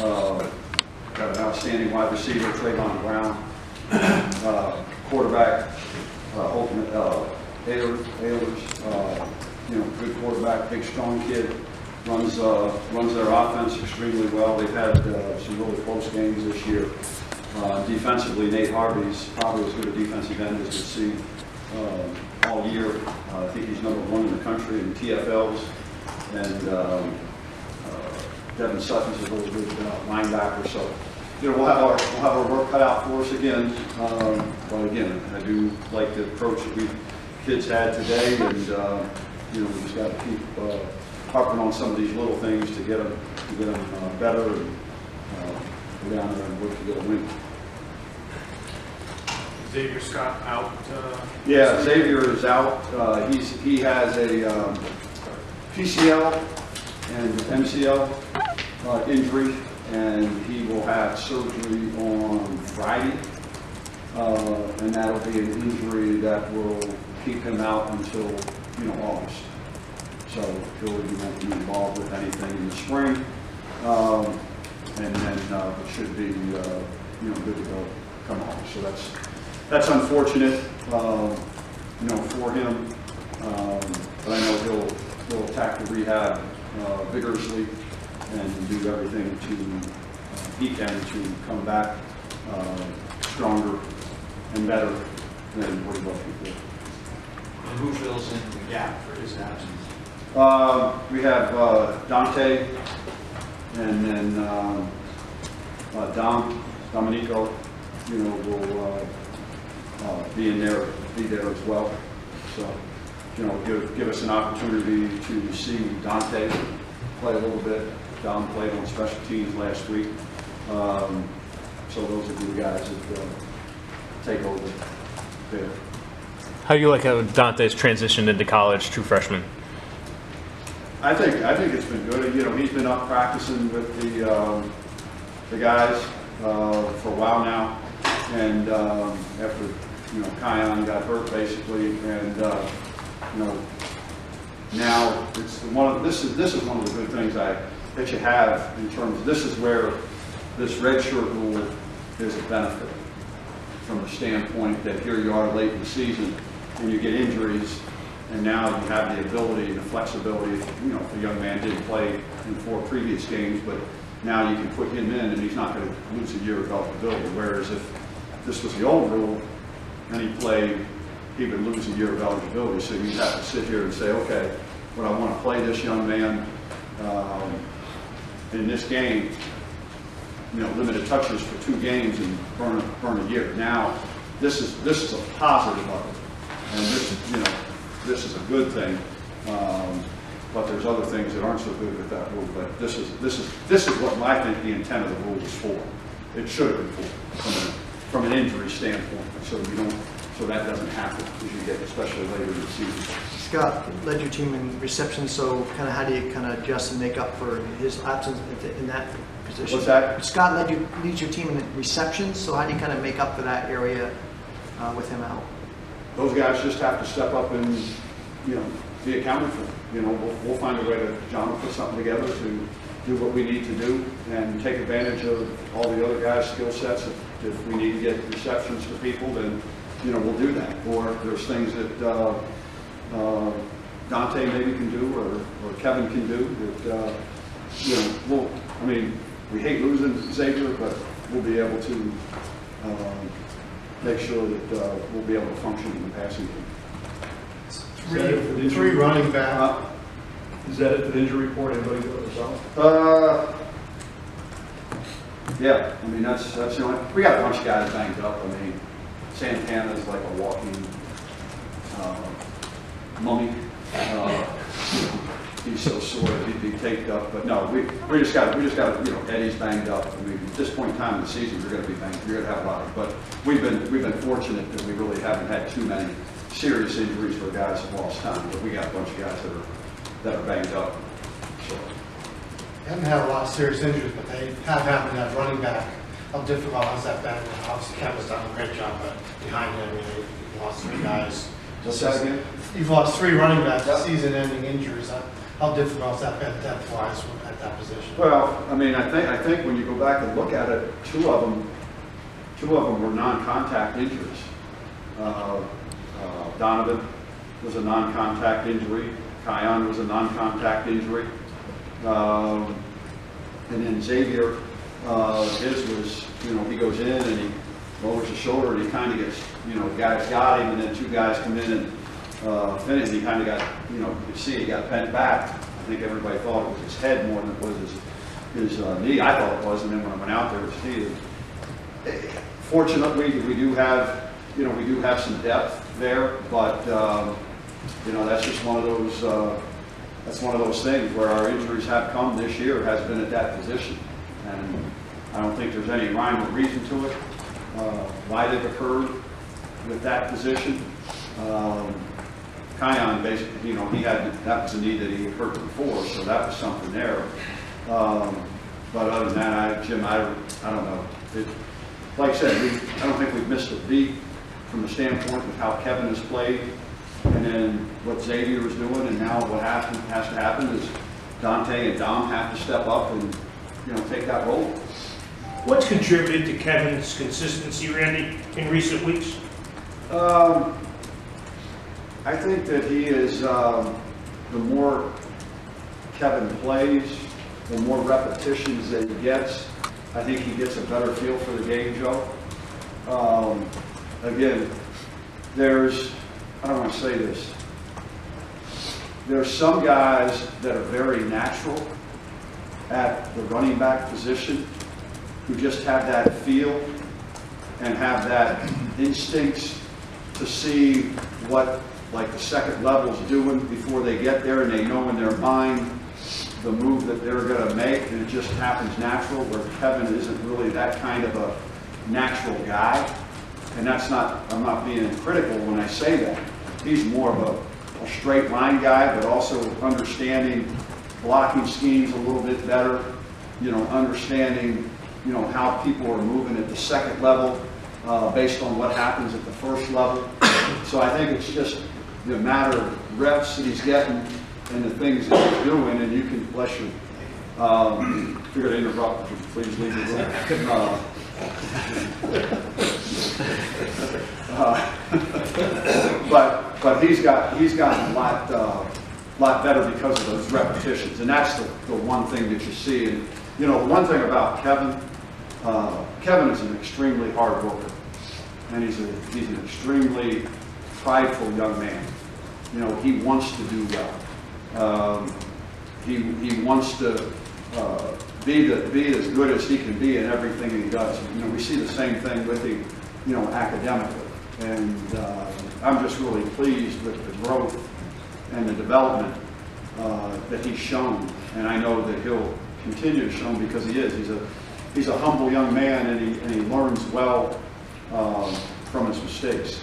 Got an outstanding wide receiver, Trayvon Brown. Quarterback, Ayers, good quarterback, big, strong kid. Runs their offense extremely well. They've had some really close games this year. Defensively, Nate Harvey's probably as good a defensive end as we've seen all year. I think he's #1 in the country in TFLs. And Devin Sutton's a really good linebacker. So, we'll have our work cut out for us again. But again, I do like the approach that we kids had today, and we just got to keep harping on some of these little things to get them better and go down there and work to get a win. Xavier Scott out? Yeah, Xavier is out. He has a PCL and MCL injury, and he will have surgery on Friday. And that'll be an injury that will keep him out until August. So he'll be involved with anything in the spring, and then it should be good to go come on. So that's unfortunate for him, but I know he'll attack the rehab vigorously and do everything he can to come back stronger and better than what he was before. And who fills in the gap for his absence? We have Dante, and then Dominico, will be there as well. So, give us an opportunity to see Dante play a little bit. Dom played on special teams last week. So those are the guys that take over there. How do you like how Dante's transitioned into college, true freshman? I think it's been good. He's been up practicing with the guys for a while now, and after Kion got hurt basically, and now it's this is one of the good things that you have in terms of this is where this redshirt rule is a benefit from the standpoint that here you are late in the season and you get injuries. And now you have the ability and the flexibility. If a young man didn't play in 4 previous games, but now you can put him in, and he's not going to lose a year of eligibility. Whereas if this was the old rule and he played, he would lose a year of eligibility. So you'd have to sit here and say, okay, but I want to play this young man in this game. Limited touches for 2 games and burn a year. Now, this is a positive of it, and this is a good thing, but there's other things that aren't so good with that rule. But this is what I think the intent of the rule is for. It should have been for from an injury standpoint, so that doesn't happen as you get, especially later in the season. Scott led your team in reception, so how do you adjust and make up for his absence in that position? What's that? Scott leads your team in receptions, so how do you make up for that area with him out? Those guys just have to step up and, be accounted for. We'll find a way John will put something together to do what we need to do and take advantage of all the other guys' skill sets. If we need to get receptions to people, then, we'll do that. Or if there's things that Dante maybe can do or Kevin can do that, we hate losing Xavier, but we'll be able to make sure that we'll be able to function in the passing game. Three running back. Is that it for the injury report? Anybody do it yourself? Yeah, that's the only. We got a bunch of guys banged up. Santana's like a walking mummy. He's so sore that he'd be taped up. But no, we just got Eddie's banged up. At this point in time in the season, you're going to be banged. You're going to have a lot of. But we've been fortunate that we really haven't had too many serious injuries where guys have lost time. But we got a bunch of guys that are banged up. So. They haven't had a lot of serious injuries, but they have happened at running back. How difficult has that been? Obviously, Kevin's done a great job, but behind him, he lost 3 guys. What's that again? You've lost 3 running backs, season-ending injuries. How difficult has that been depth-wise at that position. Well, I mean, I think when you go back and look at it, two of them were non-contact injuries. Donovan was a non-contact injury. Kion was a non-contact injury. And then Xavier, his was, he goes in and he lowers his shoulder and he kind of gets, guys got him, and then two guys come in and finish. He kind of got, you could see he got bent back. I think everybody thought it was his head more than it was his knee. I thought it was, and then when I went out there, it was knee. Fortunately, we do have some depth there, but that's just one of those. That's one of those things where our injuries have come this year, has been at that position. And I don't think there's any rhyme or reason to it, why they've occurred with that position. Kion basically, that was a knee that he had hurt before, so that was something there. But other than that, Jim, I don't know. Like I said, I don't think we've missed a beat from the standpoint of how Kevin has played, and then what Xavier is doing, and now what has to happen is Dante and Dom have to step up and take that role. What's contributed to Kevin's consistency, Randy, in recent weeks? I think that he is, the more Kevin plays, the more repetitions that he gets, I think he gets a better feel for the game, Joe. Again, I don't want to say this, there's some guys that are very natural at the running back position who just have that feel and have that instincts to see what the second level's doing before they get there, and they know in their mind the move that they're going to make, and it just happens natural, where Kevin isn't really that kind of a natural guy. And I'm not being critical when I say that. He's more of a straight line guy, but also understanding blocking schemes a little bit better, understanding, how people are moving at the second level based on what happens at the first level. So I think it's just the matter of reps that he's getting and the things that he's doing, and you can, bless you, if you're going to interrupt, please leave the room. But he's gotten a lot better because of those repetitions, and that's the one thing that you see. And the one thing about Kevin is an extremely hard worker, and he's an extremely prideful young man. He wants to do well. He wants to be as good as he can be in everything he does. We see the same thing with him, academically. And I'm just really pleased with the growth and the development that he's shown. And I know that he'll continue to show because he is. He's a humble young man, and he learns well from his mistakes.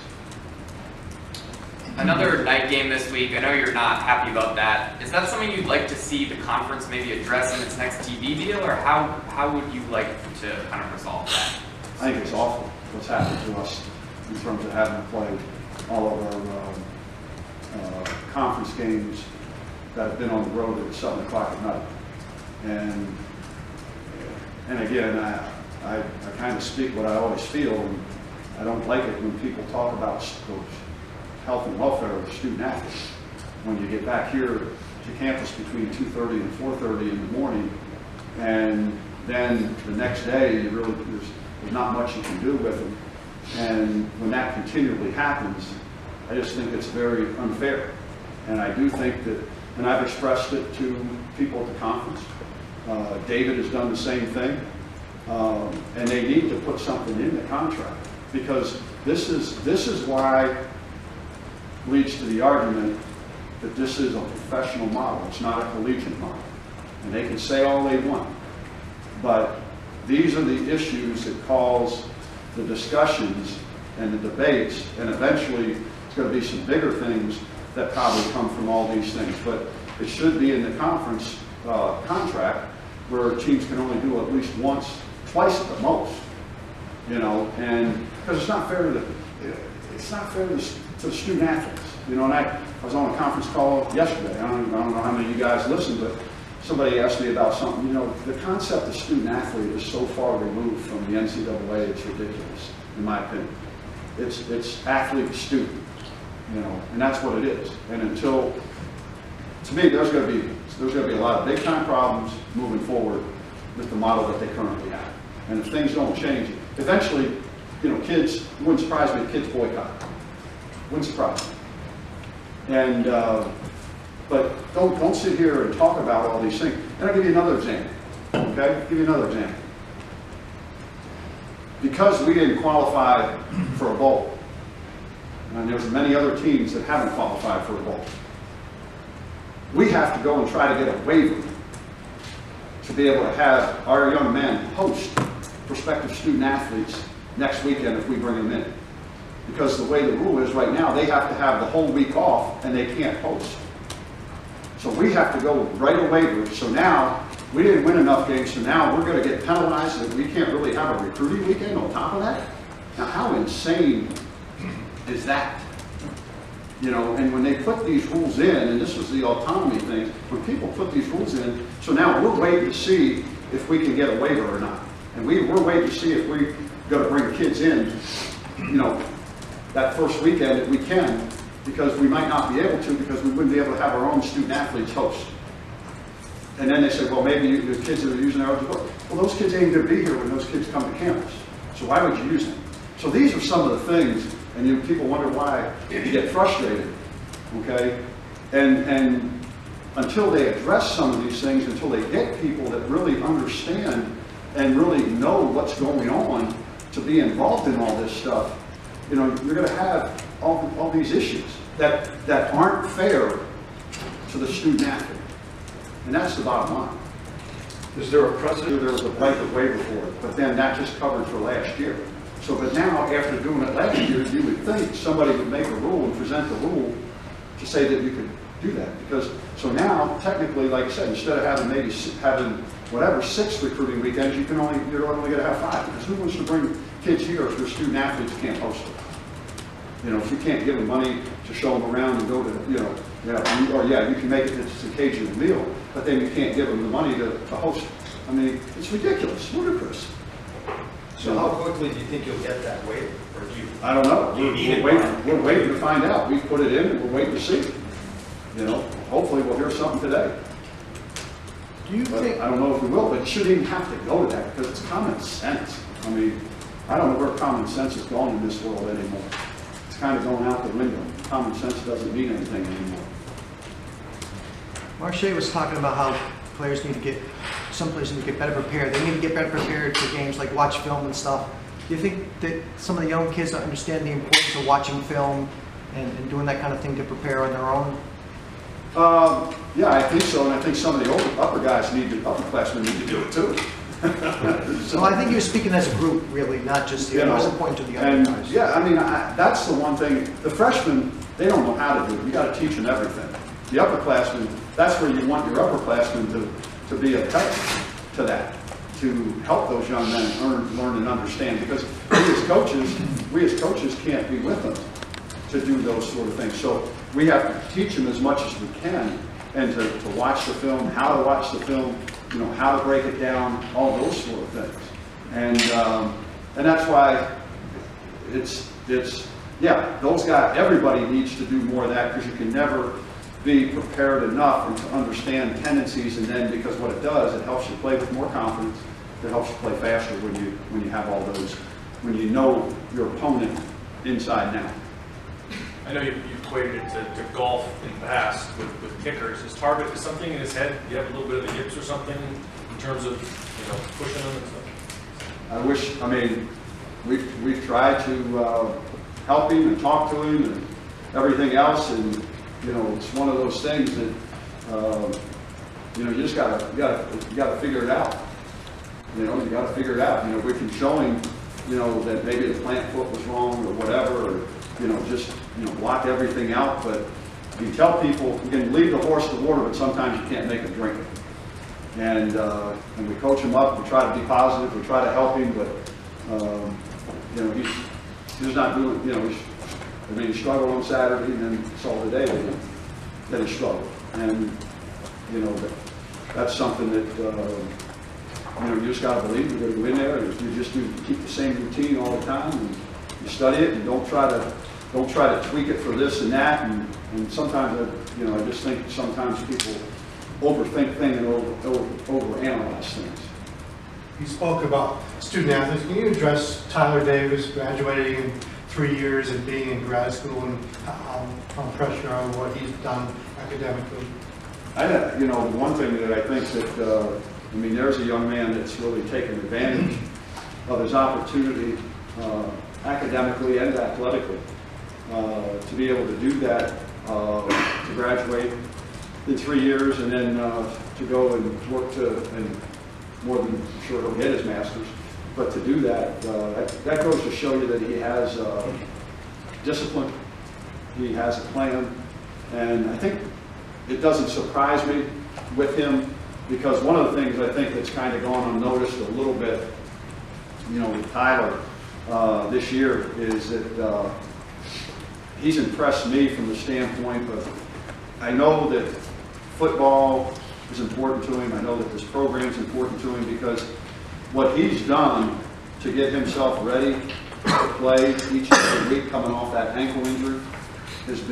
Another night game this week. I know you're not happy about that. Is that something you'd like to see the conference maybe address in its next TV deal, or how would you like to kind of resolve that? I think it's awful what's happened to us in terms of having to play all of our conference games that have been on the road at 7 o'clock at night. And again, I kind of speak what I always feel, and I don't like it when people talk about those health and welfare of student athletes. When you get back here to campus between 2:30 and 4:30 in the morning, and then the next day there's not much you can do with them. And when that continually happens, I just think it's very unfair. And I do think that, and I've expressed it to people at the conference. David has done the same thing, and they need to put something in the contract, because this is why leads to the argument that this is a professional model. It's not a collegiate model. And they can say all they want. But these are the issues that cause the discussions and the debates, and eventually it's going to be some bigger things that probably come from all these things. But it should be in the conference contract where teams can only do at least once, twice at the most. And because it's not fair to the student athletes. And I was on a conference call yesterday. I don't know how many of you guys listened, but somebody asked me about something, you know, the concept of student athlete is so far removed from the NCAA, it's ridiculous, in my opinion. It's athlete student, you know, and that's what it is. And until, to me, there's going to be a lot of big time problems moving forward with the model that they currently have. And if things don't change, eventually, you know, kids, it wouldn't surprise me if kids boycott. Wouldn't surprise me. And, but don't sit here and talk about all these things. And I'll give you another example, okay? I'll give you another example. Because we didn't qualify for a bowl, and there's many other teams that haven't qualified for a bowl, we have to go and try to get a waiver to be able to have our young men host prospective student athletes next weekend if we bring them in. Because the way the rule is right now, they have to have the whole week off and they can't host. So we have to go write a waiver. So now, we didn't win enough games, so now we're going to get penalized that we can't really have a recruiting weekend on top of that? Now, how insane is that? You know, and when they put these rules in, and this was the autonomy thing, when people put these rules in, so now we're waiting to see if we can get a waiver or not. And we're waiting to see if we're going to bring kids in, you know, that first weekend that we can, because we might not be able to, because we wouldn't be able to have our own student athletes host. And then they say, well, maybe the kids that are using our eligibility. Well, those kids ain't going to be here when those kids come to campus. So why would you use them? So these are some of the things, and people wonder why you get frustrated, okay? And until they address some of these things, until they get people that really understand and really know what's going on to be involved in all this stuff, you know, you're going to have all these issues that aren't fair to the student athlete. And that's the bottom line. Is there a precedent? There was a blanket waiver for it, but then that just covered for last year. So, but now, after doing it last year, you would think somebody would make a rule and present the rule to say that you could do that. Because, so now, technically, like I said, instead of having maybe having whatever 6 recruiting weekends, you're only going to have 5. Because who wants to bring kids here if their student athletes can't host them? You know, if you can't give them money to show them around and go to, you know, you can make it it's an occasional meal, but then you can't give them the money to host it. I mean, it's ridiculous, ludicrous. So how quickly do you think you'll get that waiver? Or do you? I don't know. Do you need it? We're waiting to find out. We put it in and we're waiting to see. You know, hopefully we'll hear something today. Do you But think, I don't know if we will, but it shouldn't even have to go to that because it's common sense. I mean, I don't know where common sense is going in this world anymore. It's kind of going out the window. Common sense doesn't mean anything anymore. Marche was talking about how players need to get, some players need to get better prepared. They need to get better prepared for games, like watch film and stuff. Do you think that some of the young kids don't understand the importance of watching film and doing that kind of thing to prepare on their own? Yeah, I think so, and I think some of the upper guys upperclassmen need to do it too. So I think he was speaking as a group, really, not just, he wasn't pointing to the other guys. Yeah, I mean, that's the one thing. The freshmen, they don't know how to do it. You got to teach them everything. The upperclassmen, that's where you want your upperclassmen to be a help to that, to help those young men learn and understand. Because we as coaches can't be with them to do those sort of things. So we have to teach them as much as we can, and to watch the film, how to watch the film, you know, how to break it down, all those sort of things. And that's why those guys, everybody needs to do more of that, because you can never be prepared enough and to understand tendencies, and then because what it does, it helps you play with more confidence, it helps you play faster when you have all those, when you know your opponent inside and out. I know you equated it to golf in the past with kickers. Is Target something in his head? You have a little bit of the yips or something in terms of, you know, pushing him and stuff? I mean, we've tried to help him and talk to him and everything else, and you know, it's one of those things that you know, you just gotta figure it out. You know, you gotta figure it out. You know, we can show him, you know, that maybe the plant foot was wrong or whatever, or you know, just block everything out. But you tell people you can lead the horse to water, but sometimes you can't make him drink it. And we coach him up. We try to be positive. We try to help him, but you know, he's not doing. You know, he struggled on Saturday, and then saw today that he struggled. And you know, that's something that, you just got to believe you're going to go in there, and you just keep the same routine all the time, and you study it, and don't try to tweak it for this and that, and sometimes, I just think sometimes people overthink things and overanalyze things. You spoke about student athletes. Can you address Tyler Davis graduating in 3 years and being in grad school and how pressure on what he's done academically? The one thing that I think that, there's a young man that's really taken advantage of his opportunity academically and athletically to be able to do that, to graduate in 3 years and then to go and work and more than sure he'll get his master's, but to do that, that goes to show you that he has discipline, he has a plan, and I think it doesn't surprise me with him, because one of the things I think that's kind of gone unnoticed a little bit, with Tyler this year is that he's impressed me from the standpoint of, I know that football is important to him. I know that this program is important to him, because what he's done to get himself ready to play each and every week coming off that ankle injury is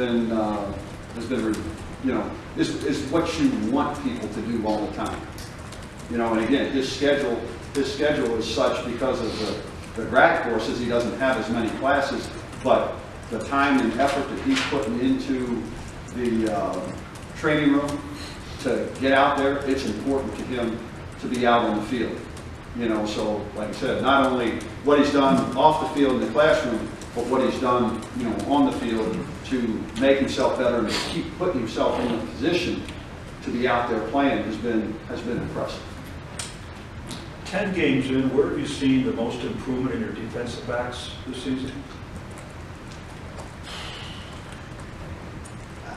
what you want people to do all the time. And again, his schedule is such because of the grad courses. He doesn't have as many classes, but the time and effort that he's putting into the training room to get out there, it's important to him to be out on the field. So like I said, not only what he's done off the field in the classroom, but what he's done, on the field to make himself better and to keep putting himself in a position to be out there playing has been impressive. 10 games in, where have you seen the most improvement in your defensive backs this season?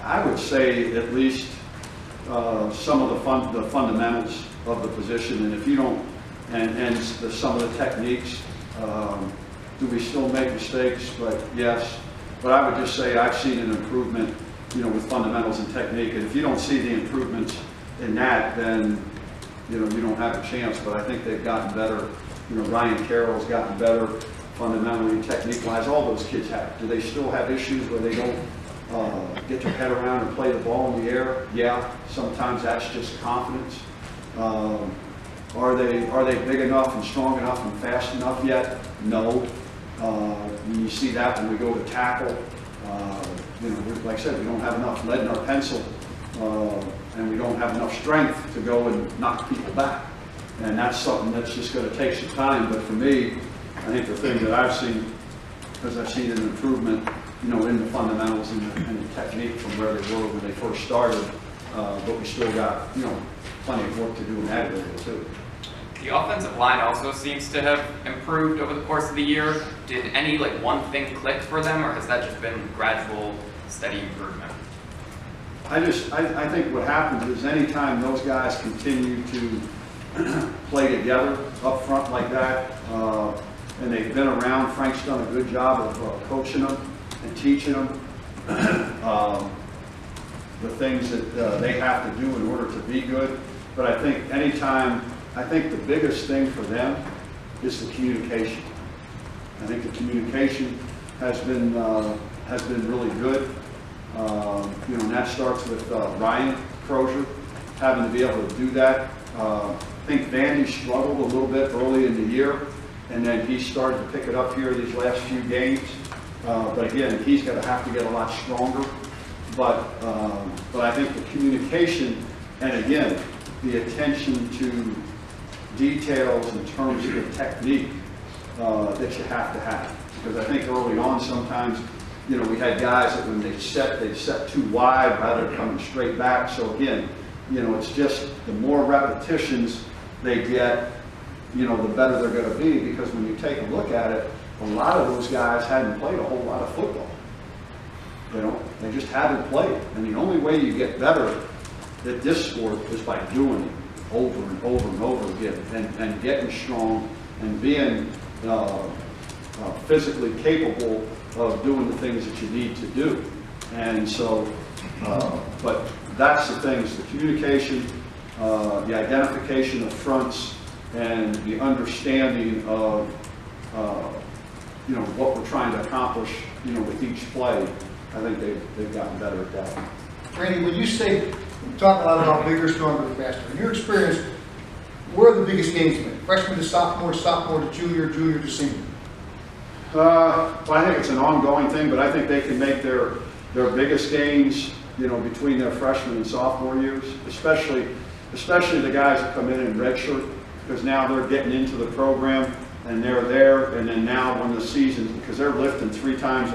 I would say at least some of the fundamentals of the position, and if you don't, some of the techniques. Do we still make mistakes? But yes. But I would just say I've seen an improvement, with fundamentals and technique. And if you don't see the improvements in that, then you don't have a chance. But I think they've gotten better. Ryan Carroll's gotten better fundamentally, technique-wise. All those kids have. Do they still have issues where they don't get their head around and play the ball in the air? Yeah. Sometimes that's just confidence. Are they big enough and strong enough and fast enough yet? No. You see that when we go to tackle. Like I said, we don't have enough lead in our pencil, and we don't have enough strength to go and knock people back. And that's something that's just going to take some time. But for me, I think the thing that I've seen is I've seen an improvement, in the fundamentals and the technique from where they were when they first started. But we still got, plenty of work to do in that area too. The offensive line also seems to have improved over the course of the year. Did any one thing click for them, or has that just been gradual, steady improvement? I think what happens is anytime those guys continue to play together up front like that, and they've been around, Frank's done a good job of coaching them and teaching them the things that they have to do in order to be good. But I think the biggest thing for them is the communication. I think the communication has been really good. And that starts with Ryan Crozier having to be able to do that. I think Vandy struggled a little bit early in the year, and then he started to pick it up here these last few games. But again, he's going to have to get a lot stronger. But I think the communication, and again, the attention to details in terms of the technique that you have to have. Because I think early on sometimes, we had guys that when they'd set too wide rather than coming straight back. So again, it's just the more repetitions they get, the better they're going to be. Because when you take a look at it, a lot of those guys hadn't played a whole lot of football. They just haven't played. And the only way you get better at this sport is by doing it over and over and over again, and getting strong and being physically capable of doing the things that you need to do. And so, but that's the things, the communication, the identification of fronts and the understanding of, what we're trying to accomplish, with each play. I think they've gotten better at that. Randy, when you say, you talk a lot about bigger, stronger, faster. In your experience, where are the biggest games been? Freshman to sophomore, sophomore to junior, junior to senior? Well, I think it's an ongoing thing, but I think they can make their biggest gains, between their freshman and sophomore years, especially the guys that come in redshirt, because now they're getting into the program and they're there, and then now when the season, because they're lifting 3 times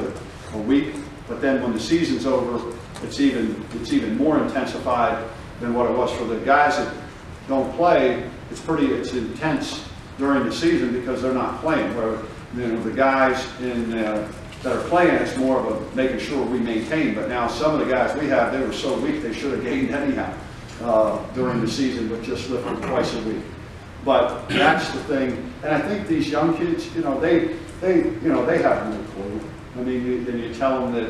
a week, but then when the season's over, it's even more intensified than what it was for the guys that don't play. It's intense during the season because they're not playing. Where the guys that are playing, it's more of a making sure we maintain. But now some of the guys we have, they were so weak they should have gained anyhow during the season, with just lifting twice a week. But that's the thing, and I think these young kids, they have no clue. I mean, you tell them that,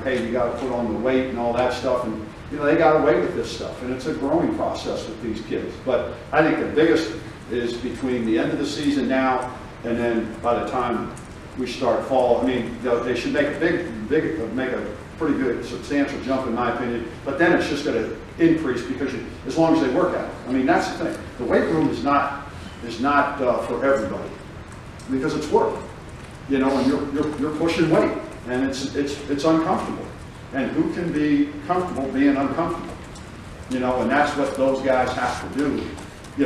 hey, you got to put on the weight and all that stuff, and they got away with this stuff, and it's a growing process with these kids. But I think the biggest is between the end of the season now, and then by the time we start fall. I mean, they should make a pretty good, substantial jump, in my opinion. But then it's just going to increase because as long as they work at it. I mean, that's the thing. The weight room is not for everybody because it's work. And you're pushing weight, and it's uncomfortable. And who can be comfortable being uncomfortable? And that's what those guys have to do.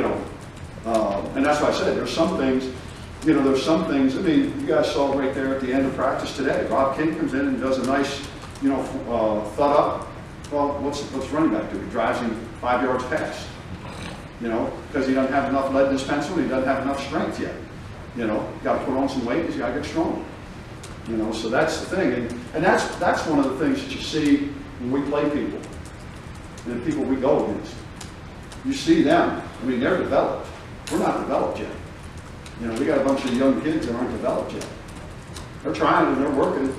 And that's why I said there's some things. I mean, you guys saw right there at the end of practice today. Rob King comes in and does a nice, thud up. Well, what's running back do? He drives him 5 yards past. Because he doesn't have enough lead in his pencil. He doesn't have enough strength yet. Got to put on some weight. He's got to get stronger. So that's the thing, and that's one of the things that you see when we play people, and the people we go against. You see them. I mean, they're developed. We're not developed yet. We got a bunch of young kids that aren't developed yet. They're trying and they're working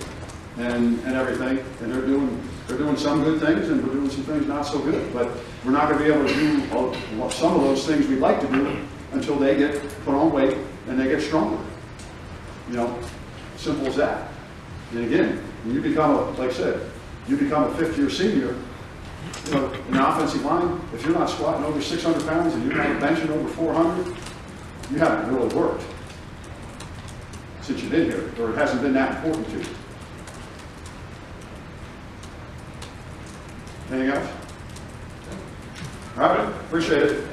and everything, and they're doing some good things, and we're doing some things not so good. But we're not going to be able to do some of those things we'd like to do until they get put on weight and they get stronger. Simple as that. And again, when you become like I said, you become a 5th-year senior, in the offensive line, if you're not squatting over 600 pounds and you're not benching over 400, you haven't really worked since you've been here, or it hasn't been that important to you. Anything else? All right, appreciate it.